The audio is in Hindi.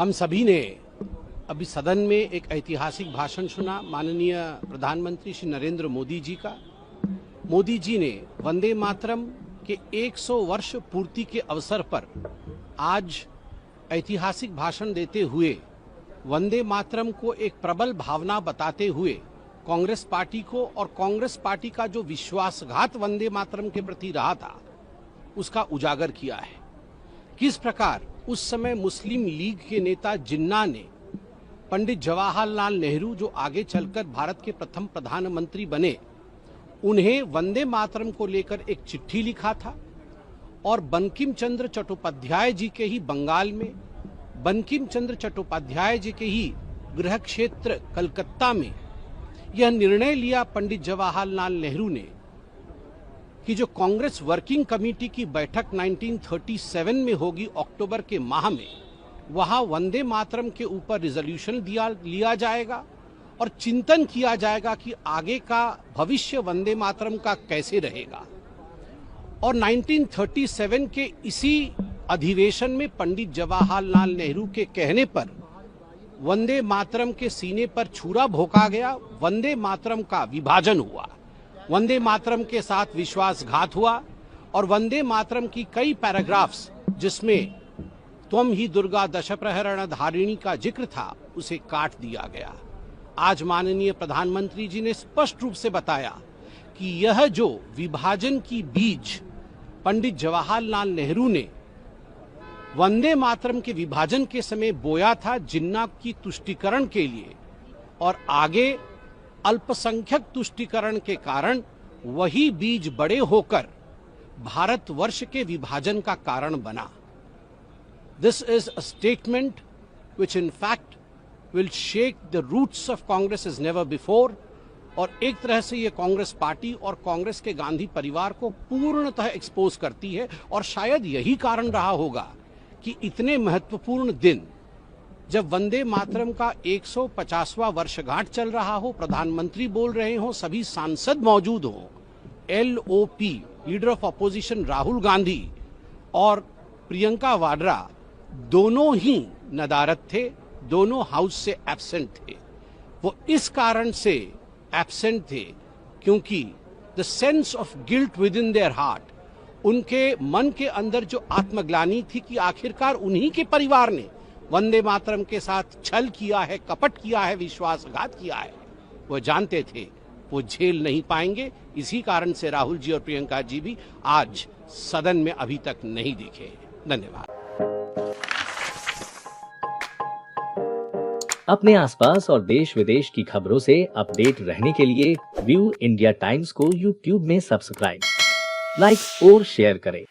हम सभी ने अभी सदन में एक ऐतिहासिक भाषण सुना माननीय प्रधानमंत्री श्री नरेंद्र मोदी जी का। मोदी जी ने वंदे मातरम के 100 वर्ष पूर्ति के अवसर पर आज ऐतिहासिक भाषण देते हुए वंदे मातरम को एक प्रबल भावना बताते हुए कांग्रेस पार्टी को और कांग्रेस पार्टी का जो विश्वासघात वंदे मातरम के प्रति रहा था उसका उजागर किया है। किस प्रकार उस समय मुस्लिम लीग के नेता जिन्ना ने पंडित जवाहरलाल नेहरू, जो आगे चलकर भारत के प्रथम प्रधानमंत्री बने, उन्हें वंदे मातरम को लेकर एक चिट्ठी लिखा था और बंकिम चंद्र चट्टोपाध्याय जी के ही बंगाल में, बंकिम चंद्र चट्टोपाध्याय जी के ही गृह क्षेत्र कलकत्ता में यह निर्णय लिया पंडित जवाहरलाल नेहरू ने कि जो कांग्रेस वर्किंग कमेटी की बैठक 1937 में होगी अक्टूबर के माह में, वहां वंदे मातरम के ऊपर रिजोल्यूशन लिया जाएगा और चिंतन किया जाएगा कि आगे का भविष्य वंदे मातरम का कैसे रहेगा। और 1937 के इसी अधिवेशन में पंडित जवाहरलाल नेहरू के कहने पर वंदे मातरम के सीने पर छुरा भोंका गया, वंदे मातरम का विभाजन हुआ, वंदे मातरम के साथ विश्वासघात हुआ और वंदे मातरम की कई पैराग्राफ्स जिसमें त्वम ही दुर्गा दश प्रहरण धारिणी का जिक्र था उसे काट दिया गया। आज माननीय प्रधानमंत्री जी ने स्पष्ट रूप से बताया कि यह जो विभाजन की बीज पंडित जवाहरलाल नेहरू ने वंदे मातरम के विभाजन के समय बोया था जिन्ना की तुष्टीकरण के लिए, और आगे अल्पसंख्यक तुष्टीकरण के कारण वही बीज बड़े होकर भारतवर्ष के विभाजन का कारण बना। This is a statement which in fact will shake the roots of Congress as never before, और एक तरह से ये कांग्रेस पार्टी और कांग्रेस के गांधी परिवार को पूर्णतः एक्सपोज करती है। और शायद यही कारण रहा होगा कि इतने महत्वपूर्ण दिन जब वंदे मातरम का 150वां वर्षगांठ चल रहा हो, प्रधानमंत्री बोल रहे हो, सभी सांसद मौजूद हो, LOP leader of opposition Rahul Gandhi और प्रियंका वाड्रा दोनों ही नदारद थे, दोनों हाउस से एब्सेंट थे। वो इस कारण से एब्सेंट थे क्योंकि the sense of guilt with in their heart, उनके मन के अंदर जो आत्मग्लानि थी कि आखिरकार उन्हीं के परिवार ने वंदे मातरम के साथ छल किया है, कपट किया है, विश्वासघात किया है, वो जानते थे वो झेल नहीं पाएंगे। इसी कारण से राहुल जी और प्रियंका जी भी आज सदन में अभी तक नहीं दिखे। धन्यवाद। अपने आसपास और देश विदेश की खबरों से अपडेट रहने के लिए व्यू इंडिया टाइम्स को यूट्यूब में सब्सक्राइब, लाइक और शेयर करें।